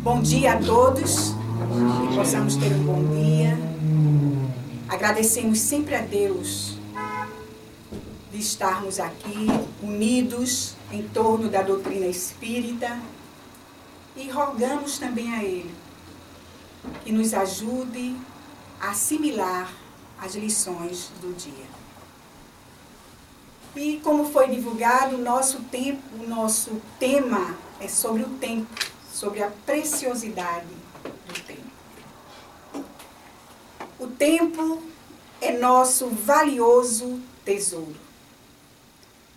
Bom dia a todos, que possamos ter um bom dia. Agradecemos sempre a Deus de estarmos aqui unidos em torno da doutrina espírita e rogamos também a Ele que nos ajude a assimilar as lições do dia. E como foi divulgado, o nosso tema é sobre o tempo, sobre a preciosidade do tempo. O tempo é nosso valioso tesouro.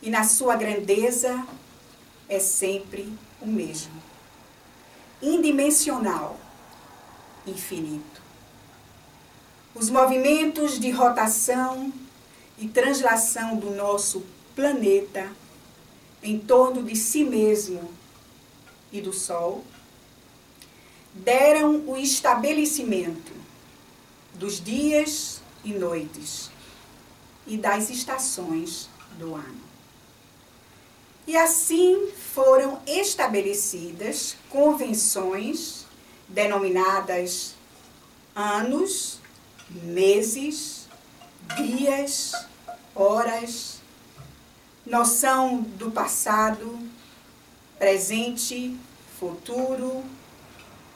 E na sua grandeza é sempre o mesmo. Indimensional, infinito. Os movimentos de rotação e translação do nosso planeta em torno de si mesmo e do Sol deram o estabelecimento dos dias e noites e das estações do ano. E assim foram estabelecidas convenções denominadas anos, meses, dias, horas, noção do passado, presente, futuro,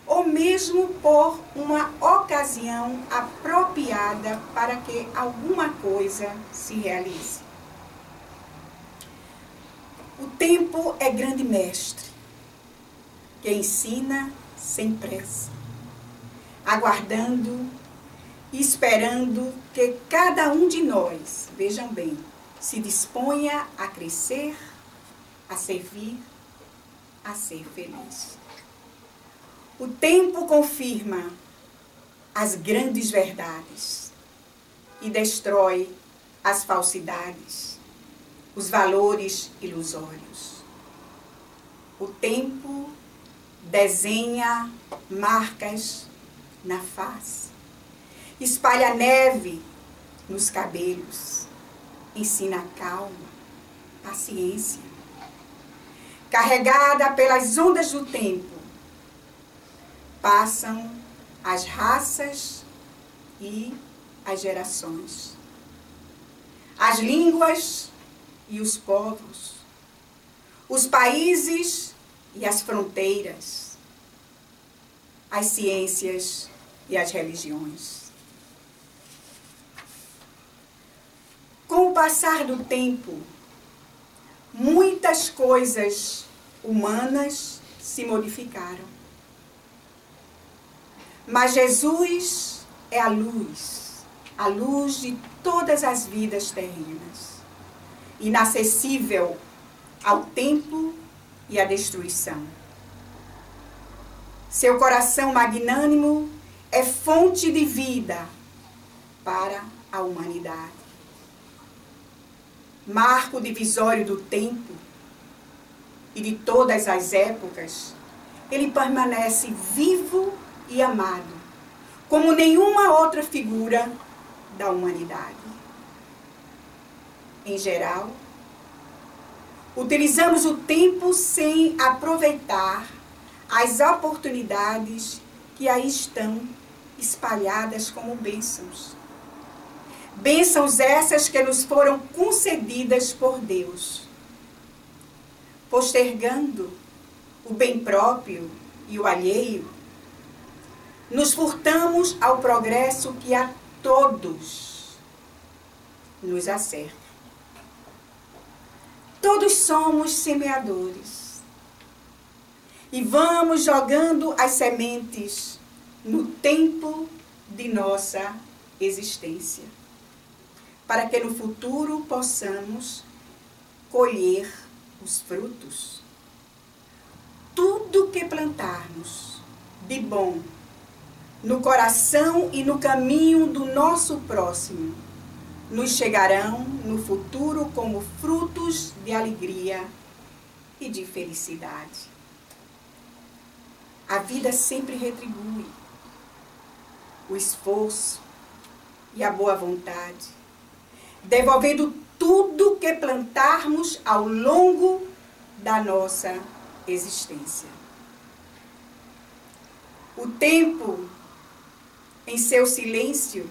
ou mesmo por uma ocasião apropriada para que alguma coisa se realize. O tempo é grande mestre, que ensina sem pressa, aguardando e esperando que cada um de nós, vejam bem, se disponha a crescer, a servir, a ser feliz. O tempo confirma as grandes verdades e destrói as falsidades, os valores ilusórios. O tempo desenha marcas na face, espalha neve nos cabelos, ensina calma, paciência. Carregada pelas ondas do tempo, passam as raças e as gerações, as línguas e os povos, os países e as fronteiras, as ciências e as religiões. Com o passar do tempo, muitas coisas humanas se modificaram. Mas Jesus é a luz de todas as vidas terrenas, inacessível ao tempo e à destruição. Seu coração magnânimo é fonte de vida para a humanidade. Marco divisório do tempo e de todas as épocas, ele permanece vivo e amado, como nenhuma outra figura da humanidade. Em geral, utilizamos o tempo sem aproveitar as oportunidades que aí estão espalhadas como bênçãos. Bênçãos essas que nos foram concedidas por Deus, postergando o bem próprio e o alheio, nos furtamos ao progresso que a todos nos acerca. Todos somos semeadores e vamos jogando as sementes no tempo de nossa existência, para que no futuro possamos colher os frutos. Tudo que plantarmos de bom no coração e no caminho do nosso próximo nos chegarão no futuro como frutos de alegria e de felicidade. A vida sempre retribui o esforço e a boa vontade, devolvendo tudo que plantarmos ao longo da nossa existência. O tempo, em seu silêncio,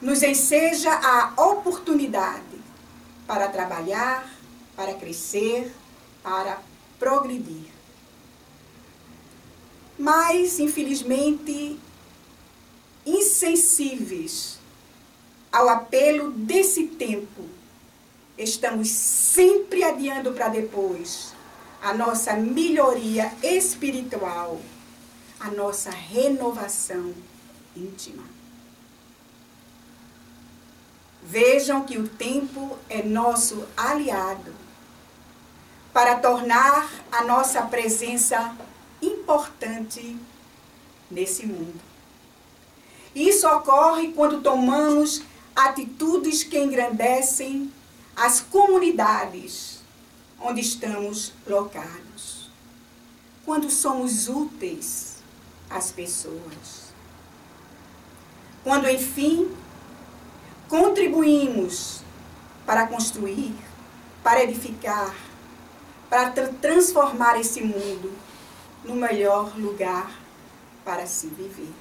nos enseja a oportunidade para trabalhar, para crescer, para progredir. Mas, infelizmente, insensíveis ao apelo desse tempo, estamos sempre adiando para depois a nossa melhoria espiritual, a nossa renovação íntima. Vejam que o tempo é nosso aliado para tornar a nossa presença importante nesse mundo. Isso ocorre quando tomamos atitudes que engrandecem as comunidades onde estamos locados. Quando somos úteis às pessoas. Quando, enfim, contribuímos para construir, para edificar, para transformar esse mundo no melhor lugar para se viver.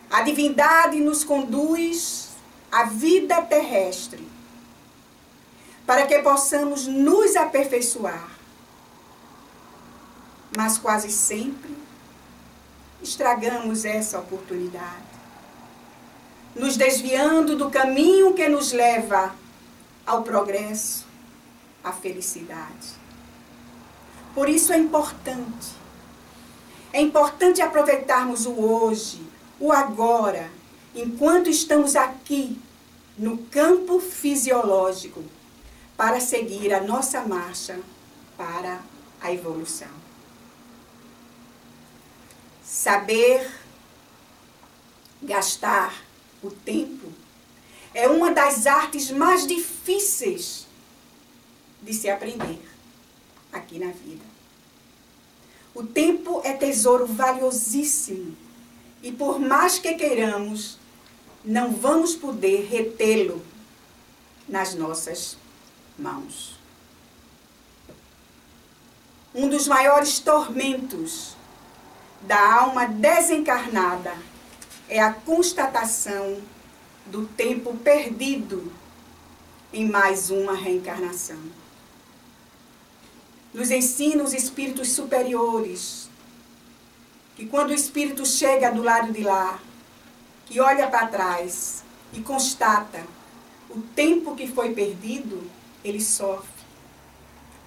A divindade nos conduz à vida terrestre para que possamos nos aperfeiçoar. Mas quase sempre estragamos essa oportunidade, nos desviando do caminho que nos leva ao progresso, à felicidade. Por isso é importante aproveitarmos o hoje, o agora, enquanto estamos aqui no campo fisiológico, para seguir a nossa marcha para a evolução. Saber gastar o tempo é uma das artes mais difíceis de se aprender aqui na vida. O tempo é tesouro valiosíssimo e por mais que queiramos, não vamos poder retê-lo nas nossas mãos. Um dos maiores tormentos da alma desencarnada é a constatação do tempo perdido em mais uma reencarnação. Nos ensina os espíritos superiores que quando o espírito chega do lado de lá, que olha para trás e constata o tempo que foi perdido, ele sofre.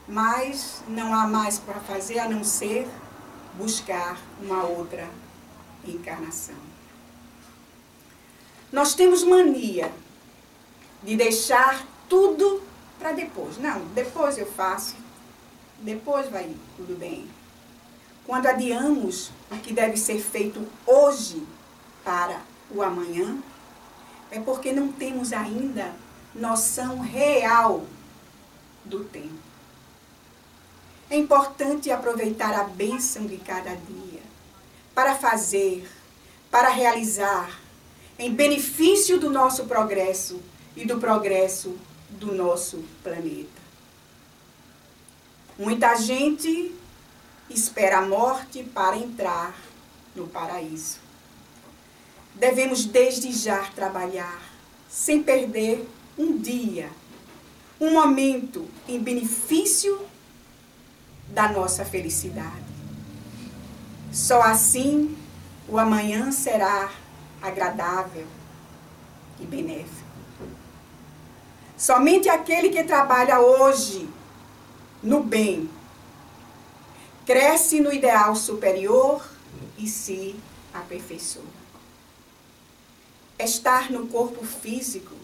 Mas não há mais para fazer a não ser buscar uma outra encarnação. Nós temos mania de deixar tudo para depois. Não, depois eu faço, depois vai tudo bem. Quando adiamos o que deve ser feito hoje para o amanhã, é porque não temos ainda noção real do tempo. É importante aproveitar a bênção de cada dia para fazer, para realizar, em benefício do nosso progresso e do progresso do nosso planeta. Muita gente espera a morte para entrar no paraíso. Devemos desde já trabalhar, sem perder um dia, um momento em benefício da nossa felicidade. Só assim o amanhã será agradável e benéfico. Somente aquele que trabalha hoje no bem cresce no ideal superior e se aperfeiçoa. Estar no corpo físico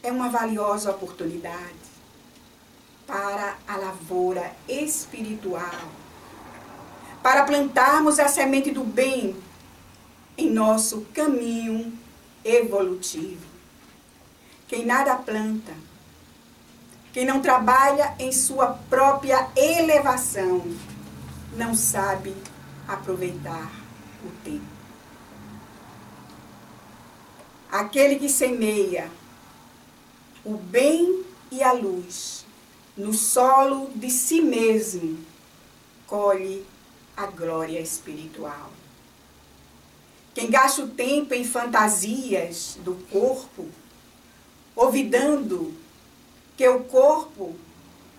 é uma valiosa oportunidade para a lavoura espiritual, para plantarmos a semente do bem em nosso caminho evolutivo. Quem nada planta, quem não trabalha em sua própria elevação, não sabe aproveitar o tempo. Aquele que semeia o bem e a luz no solo de si mesmo, colhe a glória espiritual. Quem gasta o tempo em fantasias do corpo, olvidando que o corpo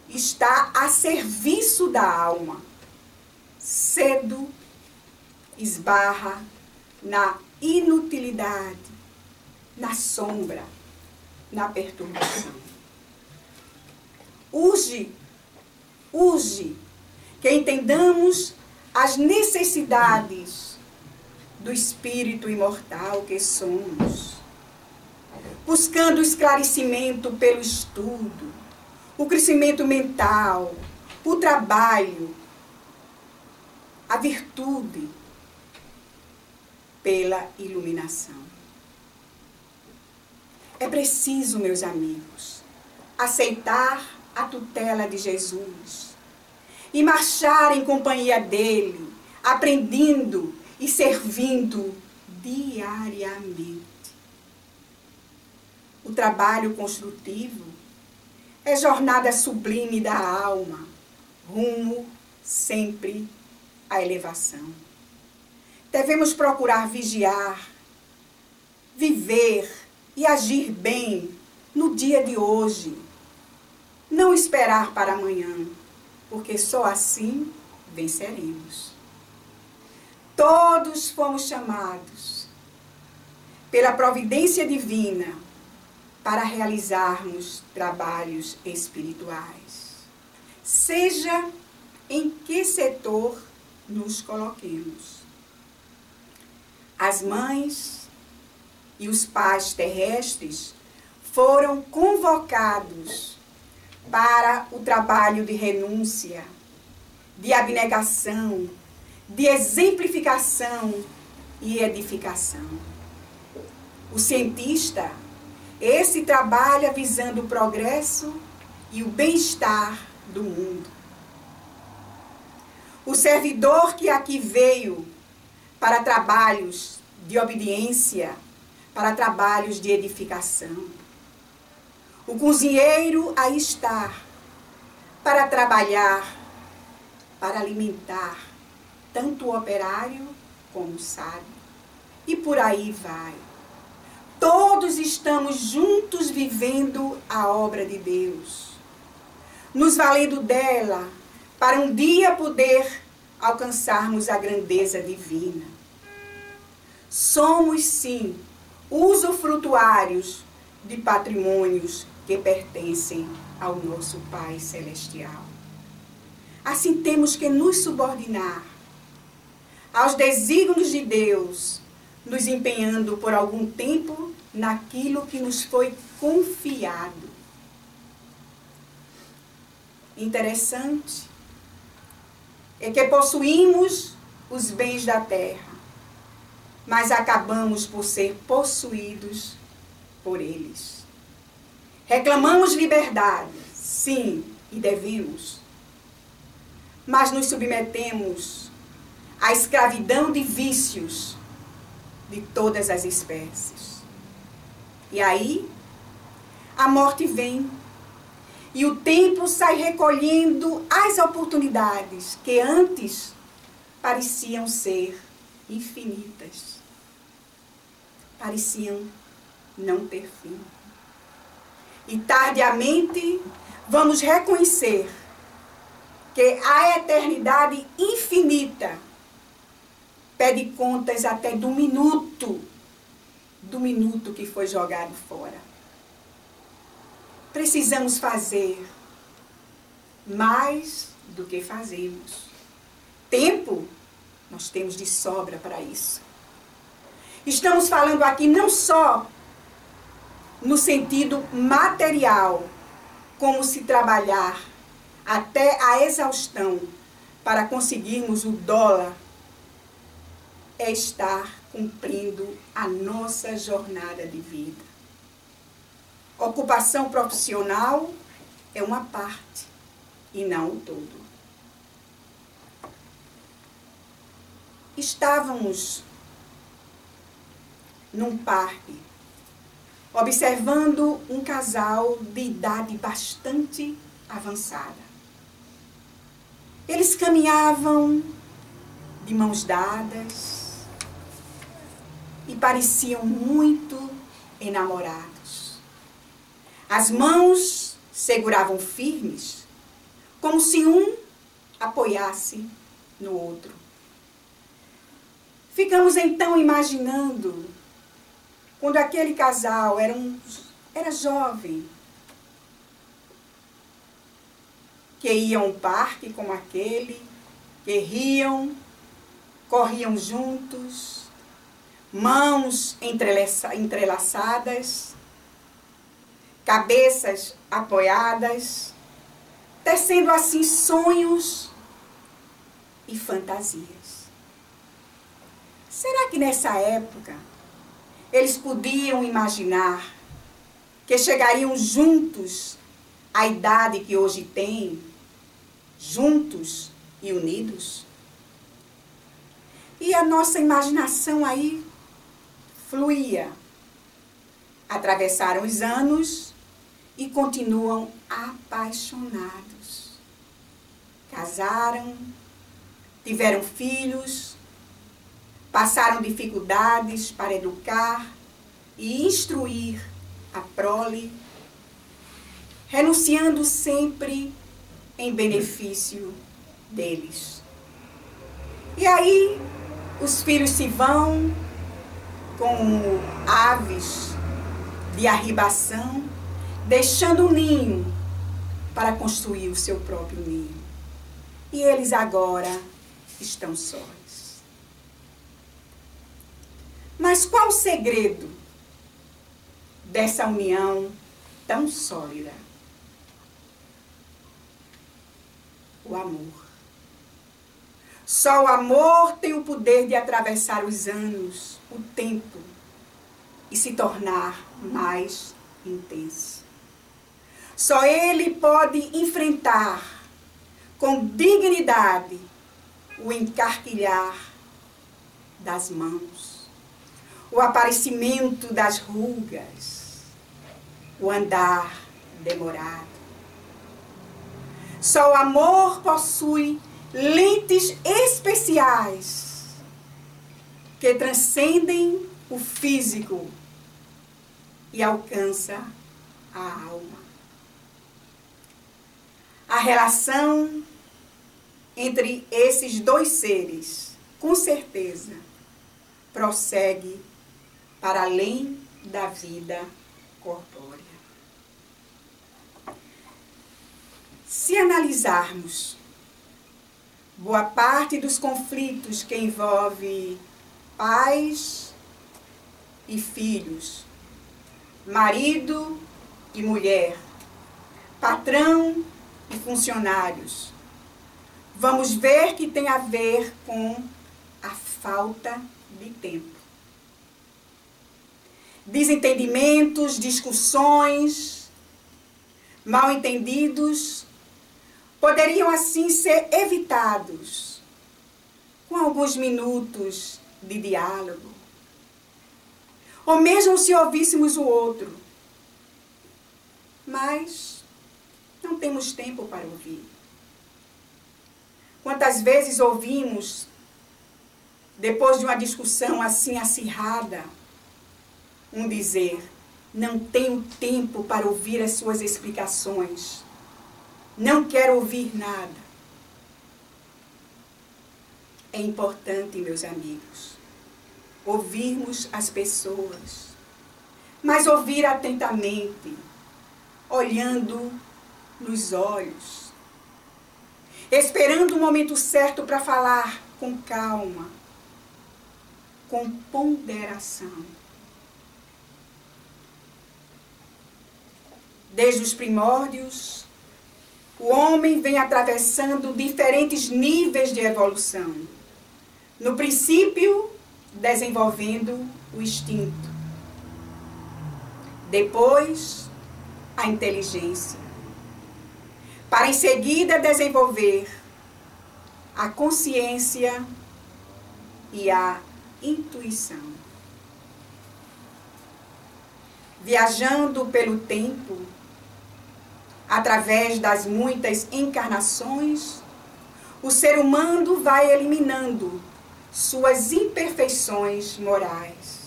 está a serviço da alma, cedo esbarra na inutilidade, na sombra, na perturbação. Urge que entendamos as necessidades do espírito imortal que somos, buscando esclarecimento pelo estudo, o crescimento mental, o trabalho, a virtude pela iluminação. É preciso, meus amigos, aceitar a tutela de Jesus e marchar em companhia dele, aprendendo e servindo diariamente. O trabalho construtivo é jornada sublime da alma, rumo sempre à elevação. Devemos procurar vigiar, viver e agir bem no dia de hoje. Não esperar para amanhã, porque só assim venceremos. Todos fomos chamados pela providência divina para realizarmos trabalhos espirituais. Seja em que setor nos coloquemos. As mães e os pais terrestres foram convocados para o trabalho de renúncia, de abnegação, de exemplificação e edificação. O cientista, esse trabalha visando o progresso e o bem-estar do mundo. O servidor que aqui veio para trabalhos de obediência, para trabalhos de edificação. O cozinheiro aí está para trabalhar, para alimentar tanto o operário como o sábio. E por aí vai. Todos estamos juntos vivendo a obra de Deus, nos valendo dela para um dia poder alcançarmos a grandeza divina. Somos, sim, usufrutuários de patrimônios que pertencem ao nosso Pai Celestial. Assim temos que nos subordinar aos desígnios de Deus, nos empenhando por algum tempo naquilo que nos foi confiado. Interessante é que possuímos os bens da terra, mas acabamos por ser possuídos por eles. Reclamamos liberdade, sim, e devemos, mas nos submetemos à escravidão de vícios de todas as espécies. E aí, a morte vem, e o tempo sai recolhendo as oportunidades que antes pareciam ser infinitas. Pareciam não ter fim. E tardiamente vamos reconhecer que a eternidade infinita pede contas até do minuto que foi jogado fora. Precisamos fazer mais do que fazemos. Tempo, nós temos de sobra para isso. Estamos falando aqui não só no sentido material, como se trabalhar até a exaustão para conseguirmos o dólar, é estar cumprindo a nossa jornada de vida. Ocupação profissional é uma parte e não o todo. Estávamos num parque, observando um casal de idade bastante avançada. Eles caminhavam de mãos dadas, e pareciam muito enamorados. As mãos seguravam firmes, como se um apoiasse no outro. Ficamos então imaginando quando aquele casal era jovem, que iam a um parque como aquele, que riam, corriam juntos, mãos entrelaçadas, cabeças apoiadas, tecendo assim sonhos e fantasias. Será que nessa época eles podiam imaginar que chegariam juntos à idade que hoje têm, juntos e unidos? E a nossa imaginação aí fluía. Atravessaram os anos e continuam apaixonados. Casaram, tiveram filhos, passaram dificuldades para educar e instruir a prole, renunciando sempre em benefício deles. E aí os filhos se vão como aves de arribação, deixando o ninho para construir o seu próprio ninho. E eles agora estão sós. Mas qual o segredo dessa união tão sólida? O amor. Só o amor tem o poder de atravessar os anos, o tempo, e se tornar mais intenso. Só ele pode enfrentar com dignidade o encarquilhar das mãos, o aparecimento das rugas, o andar demorado. Só o amor possui lentes especiais que transcendem o físico e alcança a alma. A relação entre esses dois seres, com certeza, prossegue para além da vida corpórea. Se analisarmos boa parte dos conflitos que envolve pais e filhos, marido e mulher, patrão e funcionários, vamos ver que tem a ver com a falta de tempo. Desentendimentos, discussões, mal-entendidos poderiam assim ser evitados com alguns minutos de diálogo, ou mesmo se ouvíssemos o outro. Mas não temos tempo para ouvir. Quantas vezes ouvimos, depois de uma discussão assim acirrada, um dizer: não tenho tempo para ouvir as suas explicações, não quero ouvir nada. É importante, meus amigos, ouvirmos as pessoas, mas ouvir atentamente, olhando nos olhos, esperando o momento certo para falar com calma, com ponderação. Desde os primórdios, o homem vem atravessando diferentes níveis de evolução. No princípio, desenvolvendo o instinto. Depois, a inteligência. Para em seguida desenvolver a consciência e a intuição. Viajando pelo tempo, através das muitas encarnações, o ser humano vai eliminando suas imperfeições morais,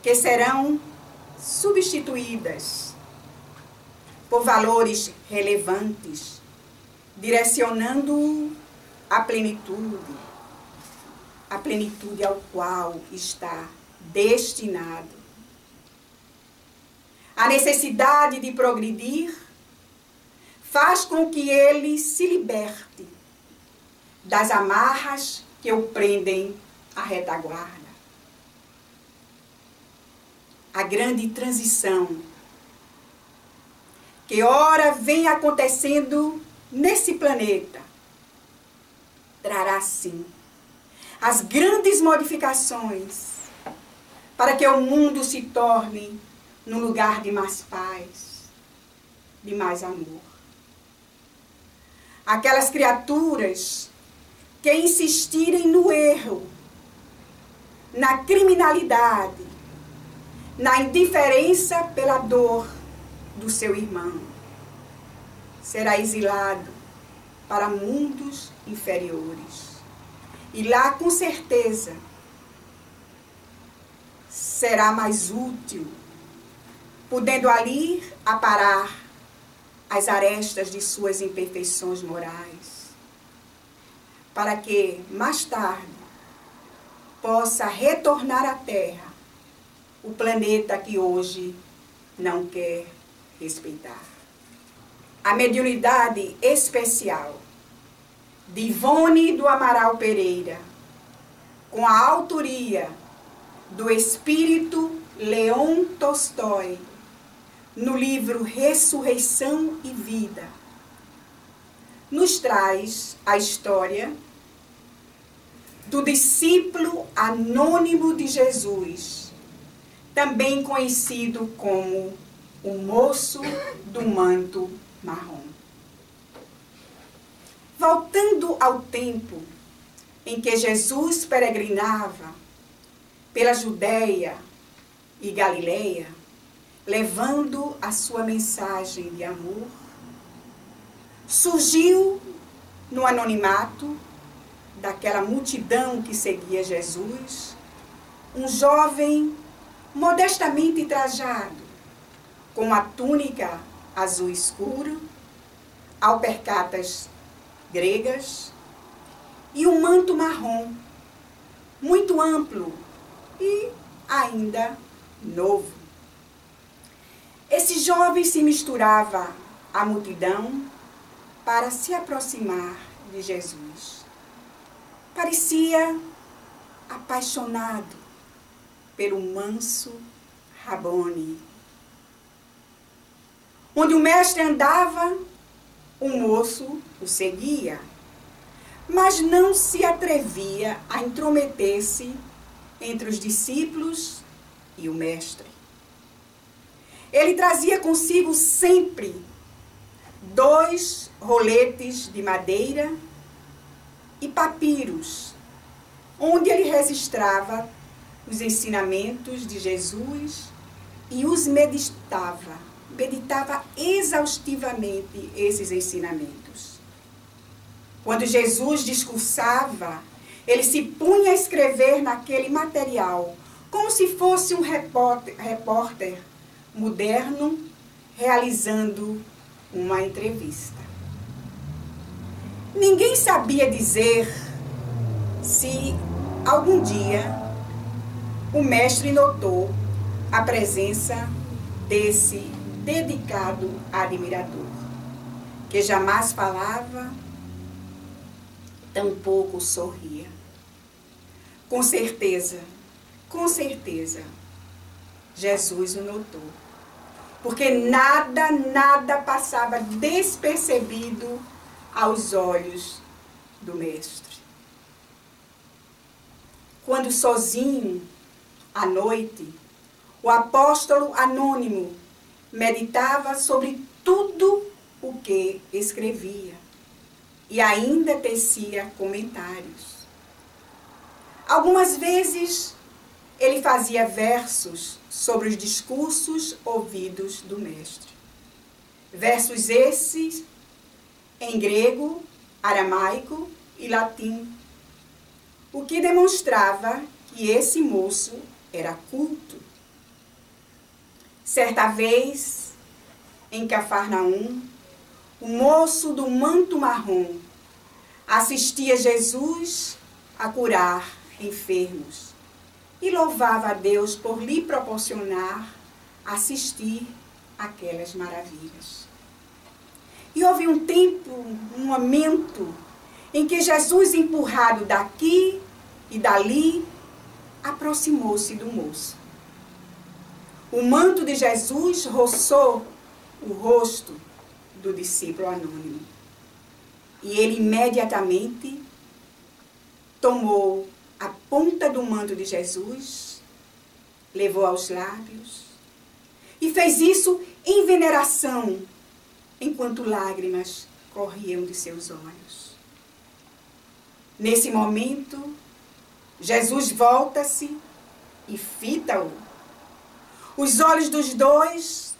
que serão substituídas por valores relevantes, direcionando-o à plenitude ao qual está destinado. A necessidade de progredir faz com que ele se liberte das amarras que o prendem à retaguarda. A grande transição que ora vem acontecendo nesse planeta trará sim as grandes modificações para que o mundo se torne num lugar de mais paz, de mais amor. Aquelas criaturas que insistirem no erro, na criminalidade, na indiferença pela dor do seu irmão, será exilado para mundos inferiores. E lá, com certeza, será mais útil, podendo ali aparar as arestas de suas imperfeições morais, para que, mais tarde, possa retornar à Terra, o planeta que hoje não quer respeitar. A mediunidade especial de Ivone do Amaral Pereira, com a autoria do espírito Leon Tolstói, no livro Ressurreição e Vida, nos traz a história do discípulo anônimo de Jesus, também conhecido como o moço do manto marrom. Voltando ao tempo em que Jesus peregrinava pela Judéia e Galileia, levando a sua mensagem de amor, surgiu no anonimato daquela multidão que seguia Jesus, um jovem modestamente trajado, com a túnica azul escuro, alpercatas gregas e um manto marrom, muito amplo e ainda novo. Esse jovem se misturava à multidão para se aproximar de Jesus. Parecia apaixonado pelo manso Rabboni. Onde o mestre andava, o moço o seguia, mas não se atrevia a intrometer-se entre os discípulos e o mestre. Ele trazia consigo sempre 2 roletes de madeira e papiros, onde ele registrava os ensinamentos de Jesus e os meditava exaustivamente esses ensinamentos. Quando Jesus discursava, ele se punha a escrever naquele material, como se fosse um repórter moderno realizando uma entrevista. Ninguém sabia dizer se algum dia o mestre notou a presença desse dedicado admirador, que jamais falava, tampouco sorria. Com certeza, Jesus o notou. Porque nada passava despercebido aos olhos do mestre. Quando sozinho, à noite, o apóstolo anônimo meditava sobre tudo o que escrevia e ainda tecia comentários. Algumas vezes ele fazia versos sobre os discursos ouvidos do mestre. Versos esses em grego, aramaico e latim, o que demonstrava que esse moço era culto. Certa vez, em Cafarnaum, o moço do manto marrom assistia Jesus a curar enfermos e louvava a Deus por lhe proporcionar assistir aquelas maravilhas. E houve um tempo, um momento, em que Jesus, empurrado daqui e dali, aproximou-se do moço. O manto de Jesus roçou o rosto do discípulo anônimo. E ele imediatamente tomou a ponta do manto de Jesus, levou aos lábios e fez isso em veneração, enquanto lágrimas corriam de seus olhos. Nesse momento, Jesus volta-se e fita-o. Os olhos dos dois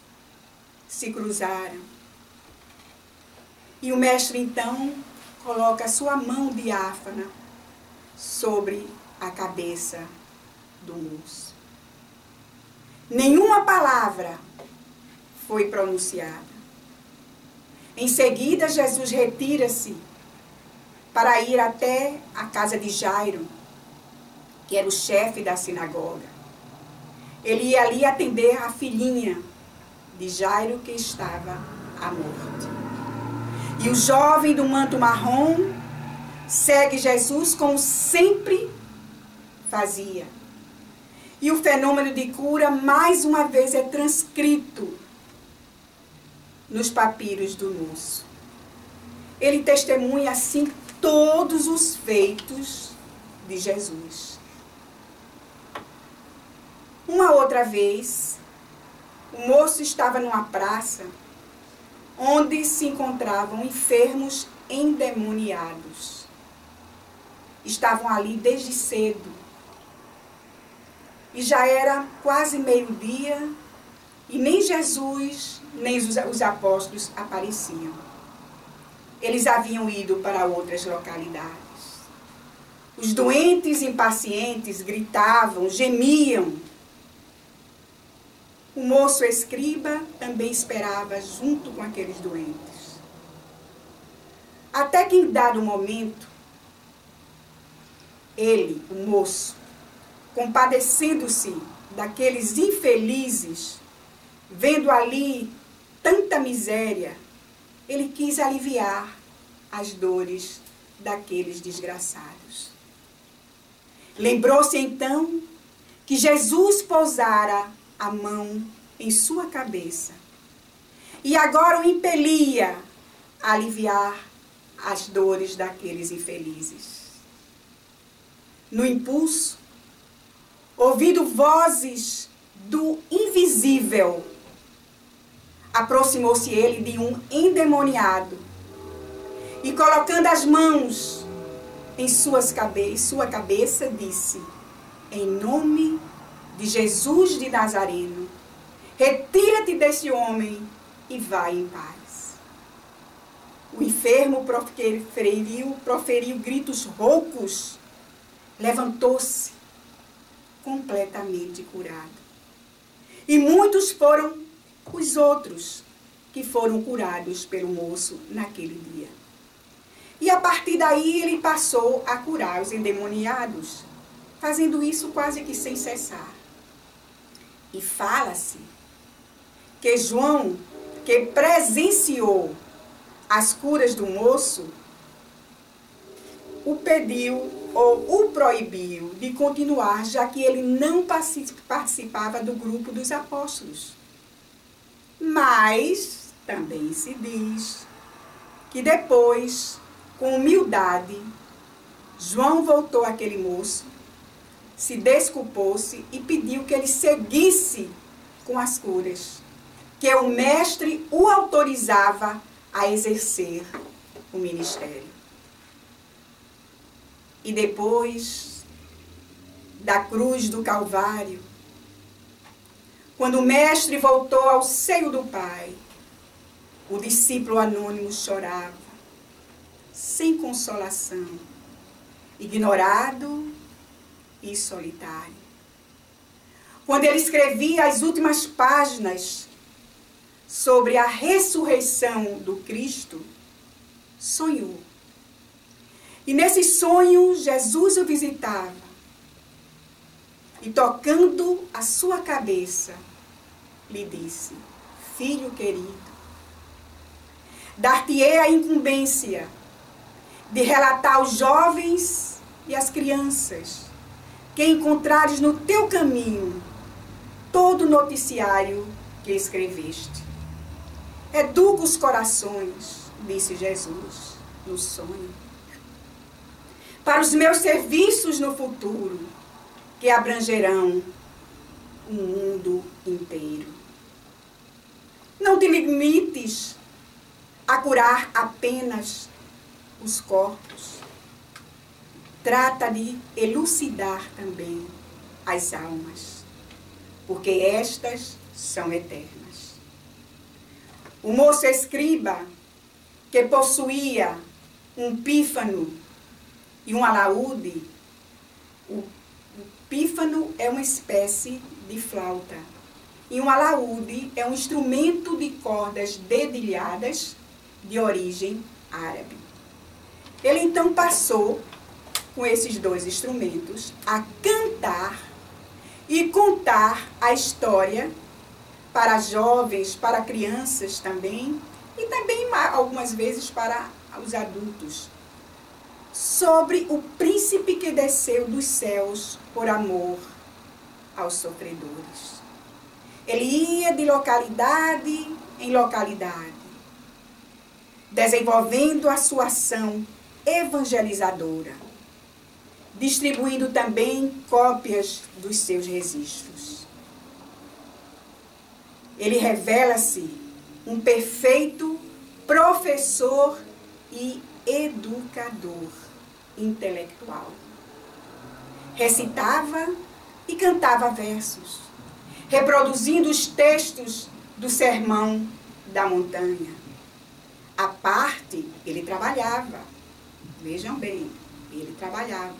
se cruzaram. E o mestre, então, coloca a sua mão diáfana sobre a cabeça do moço. Nenhuma palavra foi pronunciada. Em seguida, Jesus retira-se para ir até a casa de Jairo, que era o chefe da sinagoga. Ele ia ali atender a filhinha de Jairo, que estava à morte. E o jovem do manto marrom segue Jesus como sempre fazia. E o fenômeno de cura, mais uma vez, é transcrito nos papiros do moço. Ele testemunha, assim, todos os feitos de Jesus. Uma outra vez, o moço estava numa praça onde se encontravam enfermos endemoniados. Estavam ali desde cedo. E já era quase meio-dia e nem Jesus, nem os apóstolos apareciam. Eles haviam ido para outras localidades. Os doentes impacientes gritavam, gemiam. O moço escriba também esperava junto com aqueles doentes. Até que em dado momento, ele, o moço, compadecendo-se daqueles infelizes, vendo ali tanta miséria, ele quis aliviar as dores daqueles desgraçados. Lembrou-se então que Jesus pousara a mão em sua cabeça e agora o impelia a aliviar as dores daqueles infelizes. No impulso, ouvindo vozes do invisível, aproximou-se ele de um endemoniado e, colocando as mãos em sua cabeça, disse: em nome de Jesus de Nazareno, retira-te desse homem e vai em paz. O enfermo proferiu gritos roucos, levantou-se completamente curado. E muitos foram os outros que foram curados pelo moço naquele dia. E a partir daí ele passou a curar os endemoniados, fazendo isso quase que sem cessar. E fala-se que João, que presenciou as curas do moço, o pediu ou o proibiu de continuar, já que ele não participava do grupo dos apóstolos. Mas também se diz que depois, com humildade, João voltou àquele moço, se desculpou-se e pediu que ele seguisse com as curas, que o mestre o autorizava a exercer o ministério. E depois da cruz do Calvário, quando o mestre voltou ao seio do Pai, o discípulo anônimo chorava, sem consolação, ignorado e solitário. Quando ele escrevia as últimas páginas sobre a ressurreição do Cristo, sonhou. E nesse sonho, Jesus o visitava. E tocando a sua cabeça, lhe disse: filho querido, dar-te-ei a incumbência de relatar aos jovens e às crianças que encontrares no teu caminho todo o noticiário que escreveste. Educa os corações, disse Jesus no sonho, para os meus serviços no futuro, que abrangerão o mundo inteiro. Não te limites a curar apenas os corpos. Trata de elucidar também as almas, porque estas são eternas. O moço escriba, que possuía um pífano e um alaúde, o pífano é uma espécie de flauta e um alaúde é um instrumento de cordas dedilhadas de origem árabe. Ele então passou, com esses dois instrumentos, a cantar e contar a história para jovens, para crianças também, e também algumas vezes para os adultos, sobre o príncipe que desceu dos céus por amor aos sofredores. Ele ia de localidade em localidade, desenvolvendo a sua ação evangelizadora, distribuindo também cópias dos seus registros. Ele revela-se um perfeito professor e educador intelectual. Recitava e cantava versos, reproduzindo os textos do Sermão da Montanha. À parte, ele trabalhava. Vejam bem, ele trabalhava.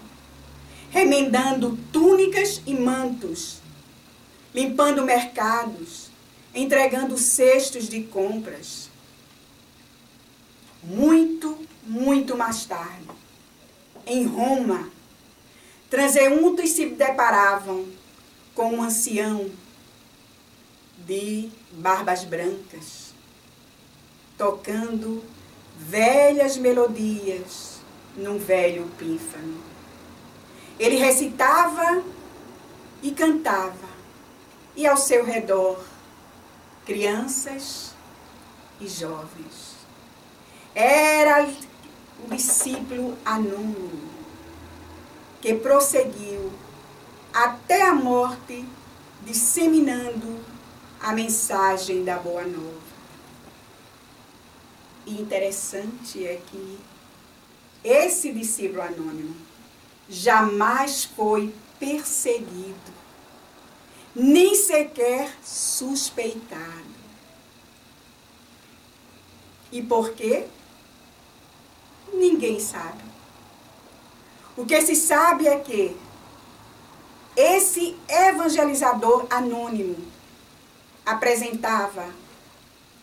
Remendando túnicas e mantos, limpando mercados, entregando cestos de compras. Muito mais tarde, em Roma, transeuntes se deparavam com um ancião de barbas brancas, tocando velhas melodias num velho pífano. Ele recitava e cantava, e ao seu redor, crianças e jovens. Era o discípulo anônimo que prosseguiu até a morte, disseminando a mensagem da Boa Nova. E interessante é que esse discípulo anônimo jamais foi perseguido, nem sequer suspeitado. E por quê? Ninguém sabe. O que se sabe é que esse evangelizador anônimo apresentava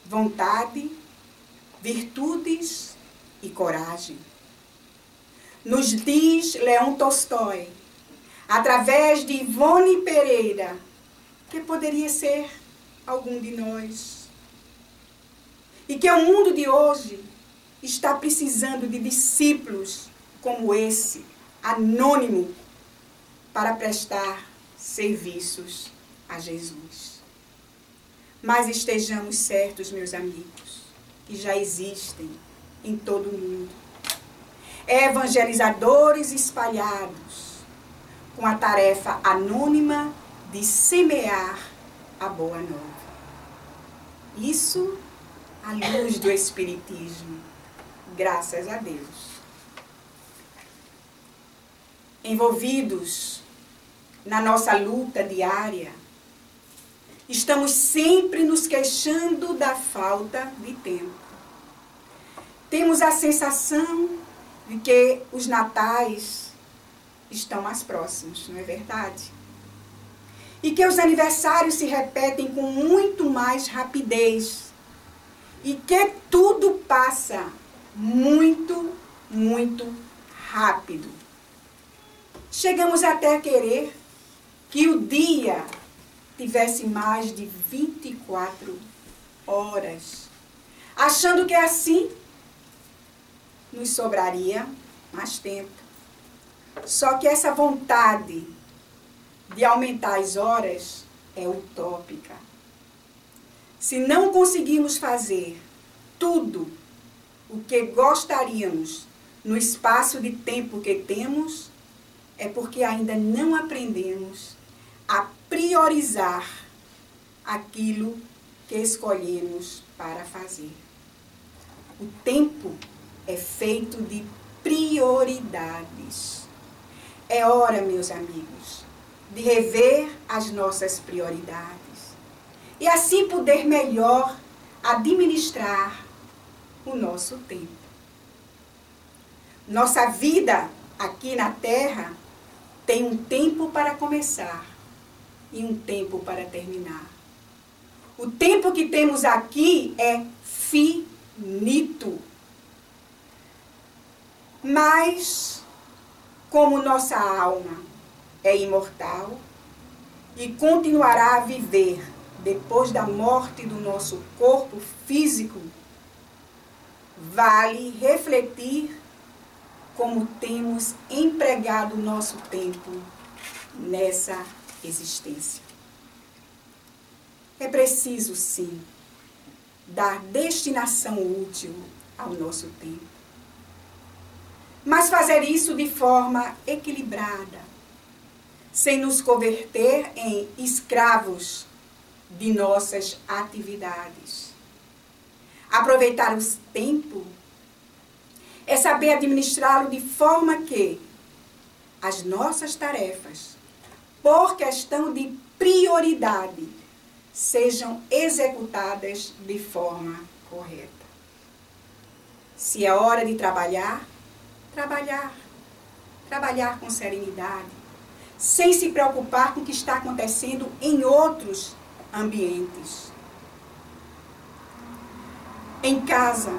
vontade, virtudes e coragem. Nos diz Leão Tolstói, através de Ivone Pereira, que poderia ser algum de nós, e que o mundo de hoje está precisando de discípulos como esse, anônimo, para prestar serviços a Jesus. Mas estejamos certos, meus amigos, que já existem em todo o mundo evangelizadores espalhados com a tarefa anônima de semear a Boa Nova. Isso à luz do Espiritismo, graças a Deus. Envolvidos na nossa luta diária, estamos sempre nos queixando da falta de tempo. Temos a sensação de que os natais estão mais próximos, não é verdade? E que os aniversários se repetem com muito mais rapidez. E que tudo passa muito, muito rápido. Chegamos até a querer que o dia tivesse mais de 24 horas, achando que assim nos sobraria mais tempo. Só que essa vontade de aumentar as horas é utópica. Se não conseguimos fazer tudo o que gostaríamos no espaço de tempo que temos, é porque ainda não aprendemos a priorizar aquilo que escolhemos para fazer. O tempo é feito de prioridades. É hora, meus amigos, de rever as nossas prioridades e assim poder melhor administrar o nosso tempo. Nossa vida aqui na Terra tem um tempo para começar e um tempo para terminar. O tempo que temos aqui é finito. Mas, como nossa alma é imortal e continuará a viver depois da morte do nosso corpo físico, vale refletir como temos empregado o nosso tempo nessa existência. É preciso, sim, dar destinação útil ao nosso tempo. Mas fazer isso de forma equilibrada, sem nos converter em escravos de nossas atividades. Aproveitar o tempo é saber administrá-lo de forma que as nossas tarefas, por questão de prioridade, sejam executadas de forma correta. Se é hora de trabalhar, trabalhar com serenidade, sem se preocupar com o que está acontecendo em outros ambientes. Em casa,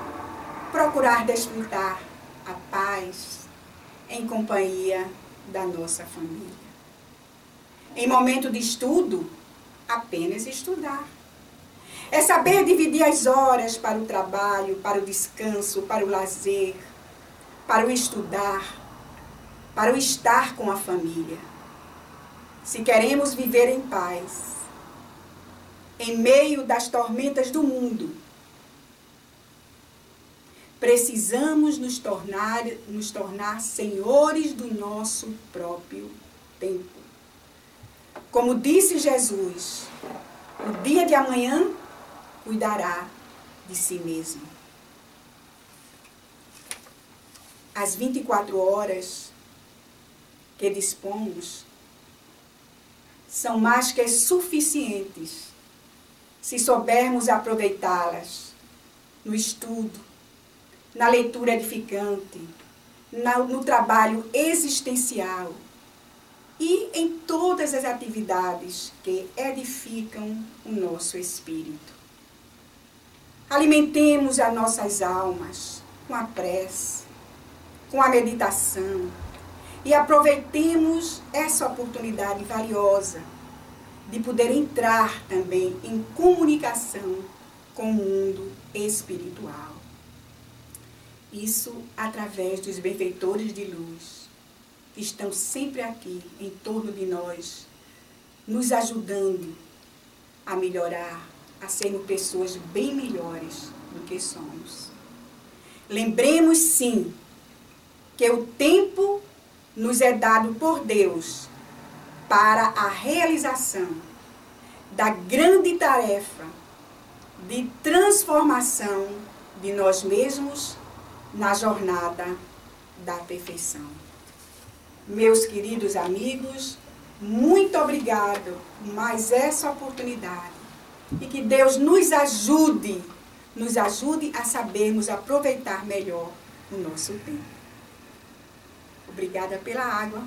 procurar desfrutar a paz em companhia da nossa família. Em momento de estudo, apenas estudar. É saber dividir as horas para o trabalho, para o descanso, para o lazer, para o estudar, para o estar com a família. Se queremos viver em paz, em meio das tormentas do mundo, precisamos nos tornar senhores do nosso próprio tempo. Como disse Jesus, o dia de amanhã cuidará de si mesmo. As 24 horas que dispomos são mais que suficientes se soubermos aproveitá-las no estudo, na leitura edificante, no trabalho existencial e em todas as atividades que edificam o nosso espírito. Alimentemos as nossas almas com a prece, com a meditação e aproveitemos essa oportunidade valiosa de poder entrar também em comunicação com o mundo espiritual. Isso através dos benfeitores de luz, que estão sempre aqui, em torno de nós, nos ajudando a melhorar, a sermos pessoas bem melhores do que somos. Lembremos, sim, que o tempo nos é dado por Deus para a realização da grande tarefa de transformação de nós mesmos na jornada da perfeição. Meus queridos amigos, muito obrigado por mais essa oportunidade e que Deus nos ajude a sabermos aproveitar melhor o nosso tempo. Obrigada pela água.